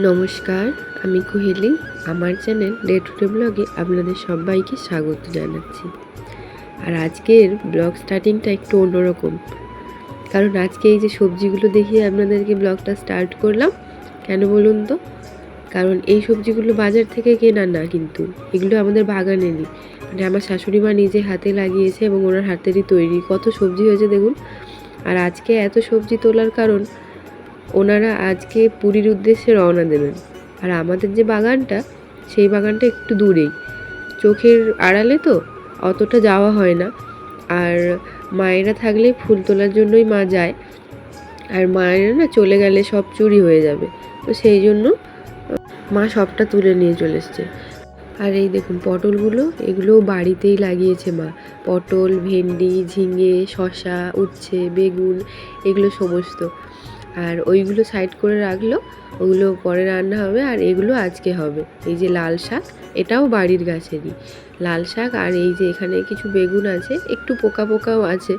নমস্কার, আমি কুহেলি। আমার চ্যানেল ডে টু ডে ব্লগে আপনাদের সবাইকে স্বাগত জানাচ্ছি। আর আজকের ব্লগ স্টার্টিংটা একটু অন্যরকম, কারণ আজকে এই যে সবজিগুলো দেখিয়ে আপনাদেরকে ব্লগটা স্টার্ট করলাম। কেন বলুন তো? কারণ এই সবজিগুলো বাজার থেকে কেনা না, কিন্তু এগুলো আমাদের বাগানেরই, মানে আমার শাশুড়ি মা নিজে হাতে লাগিয়েছে এবং ওনার হাতেরই তৈরি। কত সবজি হয়েছে দেখুন। আর আজকে এত সবজি তোলার কারণ, ওনারা আজকে পুরীর উদ্দেশ্যে রওনা দেবেন। আর আমাদের যে বাগানটা, সেই বাগানটা একটু দূরেই, চোখের আড়ালে, তো অতটা যাওয়া হয় না। আর মায়েরা থাকলে ফুল তোলার জন্যই মা যায়, আর মায়েরা না চলে গেলে সব চুরি হয়ে যাবে, তো সেই জন্য মা সবটা তুলে নিয়ে চলে এসছে। আর এই দেখুন পটলগুলো, এগুলোও বাড়িতেই লাগিয়েছে মা। পটল, ভেন্ডি, ঝিঙে, শসা, উচ্ছে, বেগুন, এগুলো সমস্ত। আর ওইগুলো সাইড করে রাখলো, ওগুলো পরে রান্না হবে। আর এগুলো আজকে হবে। এই যে লাল শাক, এটাও বাড়ির গাছেরই লাল শাক। আর এই যে এখানে কিছু বেগুন আছে, একটু পোকা পোকাও আছে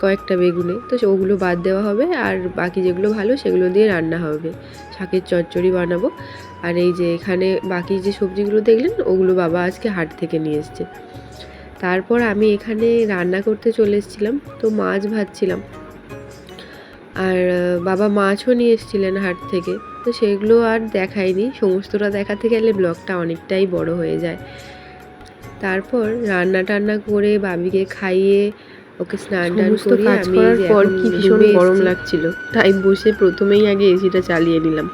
কয়েকটা বেগুনে, তো ওগুলো বাদ দেওয়া হবে। আর বাকি যেগুলো ভালো সেগুলো দিয়ে রান্না হবে, শাকের চচ্চড়ি বানাবো। আর এই যে এখানে বাকি যে সবজিগুলো দেখলেন, ওগুলো বাবা আজকে হাট থেকে নিয়ে এসছে। তারপর আমি এখানে রান্না করতে চলে এসেছিলাম, তো মাছ ভাজছিলাম। আর বাবা মাছও নিয়ে এসেছিলেন হাট থেকে, তো সেগুলো আর দেখাইনি। সমস্তটা দেখাতে গেলে ব্লগটা অনেকটাই বড় হয়ে যায়। তারপর রান্না টান্না করে বাবিকে খাইয়ে ওকে স্নান টান করে কাজ করার পর কি ভীষণ গরম লাগছিল, তাই বসে প্রথমেই আগে এসিটা চালিয়ে নিলাম,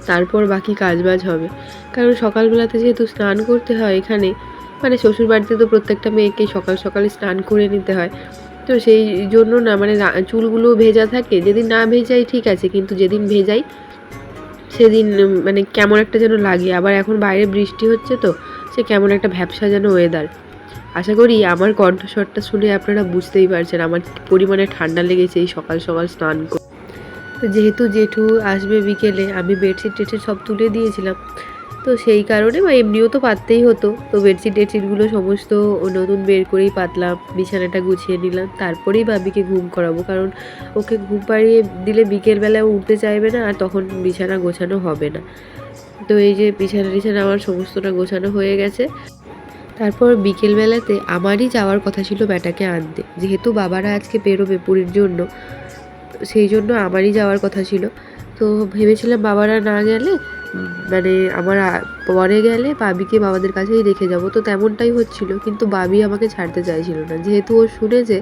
তারপর বাকি কাজবাজ হবে। কারণ সকালবেলাতে যেহেতু স্নান করতে হয় এখানে, মানে শ্বশুর বাড়িতে তো প্রত্যেকটা মেয়েকে সকাল সকালে স্নান করে নিতে হয়, তো সেই জন্য না, মানে চুলগুলো ভেজা থাকে। যেদিন না ভেজাই ঠিক আছে, কিন্তু যেদিন ভেজাই সেদিন মানে কেমন একটা যেন লাগে। আবার এখন বাইরে বৃষ্টি হচ্ছে, তো সে কেমন একটা ভ্যাপসা যেন ওয়েদার। আশা করি আমার কণ্ঠস্বরটা শুনে আপনারা বুঝতেই পারছেন আমার পরিমাণে ঠান্ডা লেগেছে এই সকাল সকাল স্নান করে। তো যেহেতু জেঠু আসবে বিকেলে, আমি বেডশিট টেডশিট সব তুলে দিয়েছিলাম, তো সেই কারণে, বা এমনিও তো পাততেই হতো, তো বেডশিট টেডশিটগুলো সমস্ত নতুন বের করেই পাতলাম, বিছানাটা গুছিয়ে নিলাম। তারপরেই বাবিকে ঘুম করাবো, কারণ ওকে ঘুম পাড়িয়ে দিলে বিকেলবেলা উঠতে চাইবে না, আর তখন বিছানা গোছানো হবে না। তো এই যে বিছানা আমার সমস্তটা গোছানো হয়ে গেছে। তারপর বিকেলবেলাতে আমারই যাওয়ার কথা ছিল ব্যাটাকে আনতে, যেহেতু বাবারা আজকে বেরোবে পুরীর জন্য, সেই জন্য আমারই যাওয়ার কথা ছিল। তো ভেবেছিলাম বাবারা না গেলে, মানে আমার পরে গেলে বাবিকে বাবাদের কাছেই রেখে যাব, তো তেমনটাই হচ্ছিল। কিন্তু বাবি আমাকে ছাড়তে চাইছিল না, যেহেতু ও শুনেছে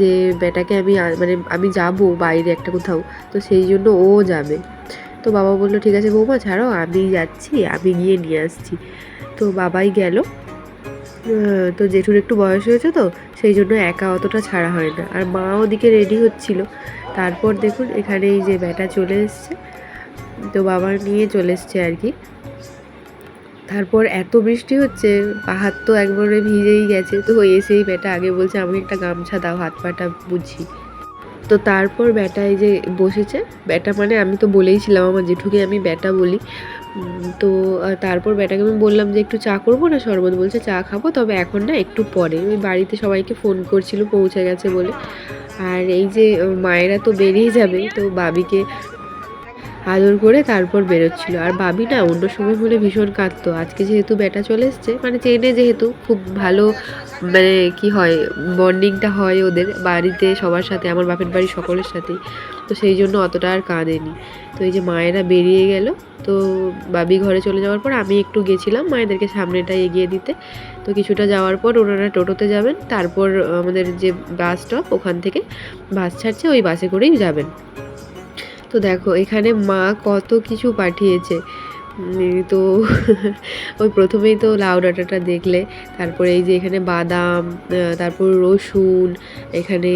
যে বেটাকে মানে আমি যাব বাইরে একটা কোথাও, তো সেই জন্য ও যাবে। তো বাবা বললো ঠিক আছে বৌমা ছাড়ো, আমি যাচ্ছি, আমি গিয়ে নিয়ে আসছি। তো বাবাই গেল। তো জেঠুর একটু বয়স হয়েছে, তো সেই জন্য একা অতটা ছাড়া হয় না। আর মা ওদিকে রেডি হচ্ছিল। তারপর দেখুন এখানে এই যে ব্যাটা চলে এসছে, তো বাবা নিয়ে চলে এসছে আর কি। তারপর এত বৃষ্টি হচ্ছে, পাহাড় তো একবারে ভিজেই গেছে। তো এসেই ব্যাটা আগে বলছে আমাকে একটা গামছা দাও, হাত পাটা বুঝি। তো তারপর ব্যাটা এই যে বসেছে। ব্যাটা মানে আমি তো বলেইছিলাম আমার জেঠুকে আমি ব্যাটা বলি। তো তারপর ব্যাটাকে আমি বললাম যে একটু চা করবো না শরবত? বলছে চা খাবো, তবে এখন না, একটু পরে। ওই বাড়িতে সবাইকে ফোন করছিল পৌঁছে গেছে বলে। আর এই যে মায়েরা তো বেরিয়ে যাবে, তো বাবিকে আদর করে তারপর বেরোচ্ছিল। আর বাবি না অন্য সময় হলে ভীষণ কাঁদতো, আজকে যেহেতু ব্যাটা চলে এসছে, মানে ট্রেনে যেহেতু খুব ভালো, মানে কি হয়, বন্ডিংটা হয় ওদের বাড়িতে সবার সাথে, আমার বাপের বাড়ির সকলের সাথেই, তো সেই জন্য অতটা আর কাঁদেনি। তো এই যে মায়েরা বেরিয়ে গেল, তো বাবি ঘরে চলে যাওয়ার পর আমি একটু গেছিলাম মায়েদেরকে সামনেটা এগিয়ে দিতে। তো কিছুটা যাওয়ার পর ওনারা টোটোতে যাবেন, তারপর আমাদের যে বাস স্টপ ওখান থেকে বাস ছাড়ছে, ওই বাসে করেই যাবেন। তো দেখো এখানে মা কত কিছু পাঠিয়েছে। তো ওই প্রথমেই তো লাউ ডাঁটাটা দেখলে, তারপরে এই যে এখানে বাদাম, তারপর রসুন, এখানে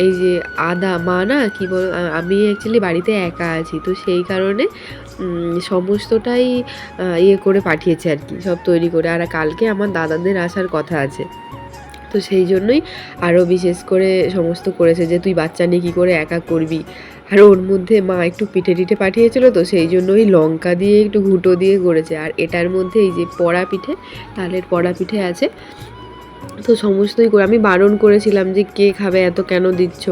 এই যে আদা। মা না কি বল, আমি অ্যাকচুয়ালি বাড়িতে একা আছি, তো সেই কারণে সমস্তটাই ইয়ে করে পাঠিয়েছে আর কি, সব তৈরি করে। আর কালকে আমার দাদাদের আসার কথা আছে, তো সেই জন্যই আরও বিশেষ করে সমস্ত করেছে, যে তুই বাচ্চা নিয়ে কী করে একা করবি। আর ওর মধ্যে মা একটু পিঠে টিঠে পাঠিয়েছিল, তো সেই জন্য ওই লঙ্কা দিয়ে একটু ঘুঁটো দিয়ে করেছে। আর এটার মধ্যে এই যে পড়া পিঠে, তালের পড়া পিঠে আছে, তো সমস্তই করে। আমি বারণ করেছিলাম যে কে খাবে, এত কেন দিচ্ছ।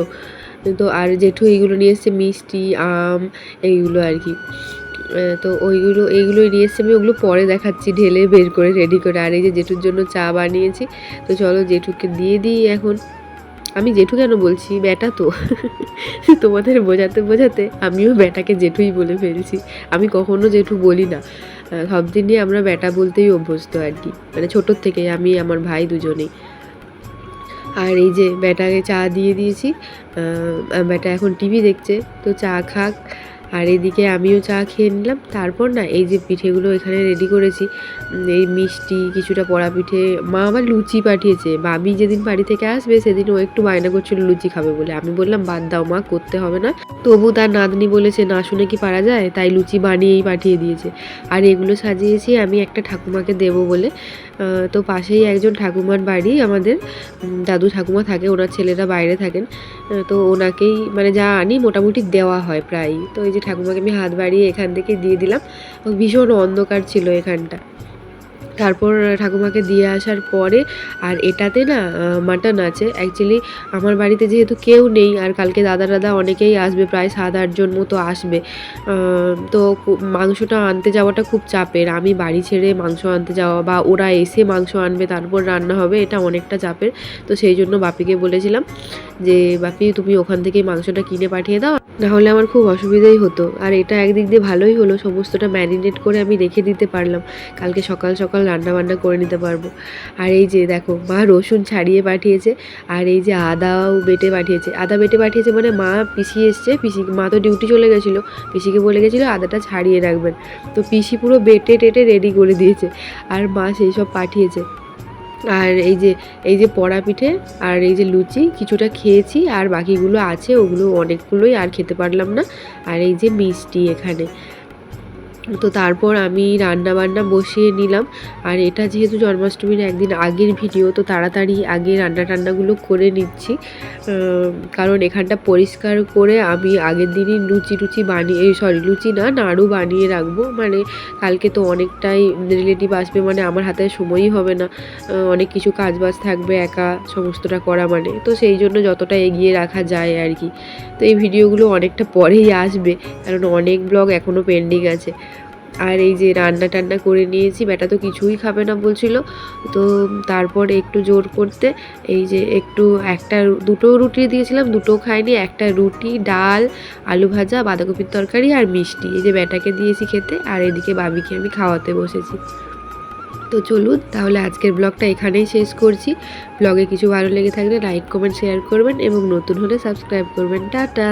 তো আর জেঠু এইগুলো নিয়ে এসছে, মিষ্টি, আম, এইগুলো আর কি। তো এইগুলোই নিয়ে এসেছি আমি, ওগুলো পরে দেখাচ্ছি ঢেলে বের করে রেডি করে। আর এই যে জেঠুর জন্য চা বানিয়েছি, তো চলো জেঠুকে দিয়ে দিই এখন। আমি জেঠু কেন বলছি, ব্যাটা তো তোমাদের বোঝাতে বোঝাতে আমিও ব্যাটাকে জেঠুই বলে ফেলছি। আমি কখনো জেঠু বলি না, সব দিনই আমরা ব্যাটা বলতেই অভ্যস্ত আর কি, মানে ছোটোর থেকে আমি আমার ভাই দুজনেই। আর এই যে ব্যাটাকে চা দিয়ে দিয়েছি, ব্যাটা এখন টিভি দেখছে, তো চা খাক। আর এদিকে আমিও চা খেয়ে নিলাম। তারপর না এই যে পিঠেগুলো এখানে রেডি করেছি, এই মিষ্টি কিছুটা পোড়া পিঠে, মা আবার লুচি পাঠিয়েছে। বাবি যেদিন বাড়ি থেকে আসবে সেদিন ও একটু বায়না করছিল লুচি খাবে বলে, আমি বললাম বাদ দাও মা, করতে হবে না। তবু তার নাতনি বলেছে না শুনে কি পারা যায়, তাই লুচি বানিয়েই পাঠিয়ে দিয়েছে। আর এগুলো সাজিয়েছি আমি একটা ঠাকুমাকে দেবো বলে। তো পাশেই একজন ঠাকুমার বাড়ি আমাদের, দাদু ঠাকুমা থাকে, ওনার ছেলেরা বাইরে থাকেন, তো ওনাকেই মানে যা আনি মোটামুটি দেওয়া হয় প্রায়ই। তো এই যে ঠাকুমাকে আমি হাত বাড়িয়ে এখান থেকে দিয়ে দিলাম। ভীষণ অন্ধকার ছিল এখানটা। তারপর ঠাকুমাকে দিয়ে আসার পরে, আর এটাতে না মাটন আছে অ্যাকচুয়ালি। আমার বাড়িতে যেহেতু কেউ নেই, আর কালকে দাদা অনেকেই আসবে, প্রায় 7-8 জন মতো আসবে, তো মাংসটা আনতে যাওয়াটা খুব চাপের। আমি বাড়ি ছেড়ে মাংস আনতে যাওয়া বা ওরা এসে মাংস আনবে তারপর রান্না হবে, এটা অনেকটা চাপের। তো সেই জন্য বাপিকে বলেছিলাম যে বাপি তুমি ওখান থেকেই মাংসটা কিনে পাঠিয়ে দাও, নাহলে আমার খুব অসুবিধাই হতো। আর এটা একদিক দিয়ে ভালোই হলো, সমস্তটা ম্যারিনেট করে আমি রেখে দিতে পারলাম, কালকে সকাল সকাল রান্না বান্না করে নিতে পারবো। আর এই যে দেখো মা রসুন ছাড়িয়ে পাঠিয়েছে, আর এই যে আদাও বেটে পাঠিয়েছে। আদা বেটে পাঠিয়েছে মানে মা পিসি এসছে, মা তো ডিউটি চলে গেছিলো, পিসিকে বলে গেছিলো আদাটা ছাড়িয়ে রাখবেন, তো পিসি পুরো বেটে টেটে রেডি করে দিয়েছে, আর মা সেই সব পাঠিয়েছে। আর এই যে পোড়া পিঠে আর এই যে লুচি কিছুটা খেয়েছি, আর বাকিগুলো আছে, ওগুলো অনেকগুলোই আর খেতে পারলাম না। আর এই যে মিষ্টি এখানে। তো তারপর আমি রান্না বান্না বসিয়ে নিলাম। আর এটা যেহেতু জন্মাষ্টমীর একদিন আগের ভিডিও, তো তাড়াতাড়ি আগে রান্না টান্নাগুলো করে নিচ্ছি, কারণ এখানটা পরিষ্কার করে আমি আগের দিনই লুচি বানিয়ে, লুচি না নাড়ু বানিয়ে রাখবো, মানে কালকে তো অনেকটাই রিলেটিভ আসবে, মানে আমার হাতে সময়ই হবে না, অনেক কিছু কাজবাজ থাকবে একা সমস্তটা করা, মানে তো সেই জন্য যতটা এগিয়ে রাখা যায় আর কি। তো এই ভিডিওগুলো অনেকটা পরেই আসবে, কারণ অনেক ব্লগ এখনও পেন্ডিং আছে। আর এই যে রান্না টান্না করে নিয়েছি, ব্যাটা তো কিছুই খাবে না বলছিল, তো তারপর একটু জোর করতে এই যে দুটো রুটি দিয়েছিলাম, দুটো খাইনি, একটা রুটি, ডাল, আলু ভাজা, বাঁধাকপির তরকারি আর মিষ্টি, এই যে ব্যাটাকে দিয়েছি খেতে, আর এদিকে বাবিকে আমি খাওয়াতে বসেছি। তো চলুন তাহলে আজকের ব্লগটা এখানেই শেষ করছি। ব্লগে কিছু ভালো লেগে থাকলে লাইক কমেন্ট শেয়ার করবেন, এবং নতুন হলে সাবস্ক্রাইব করবেন। টাটা।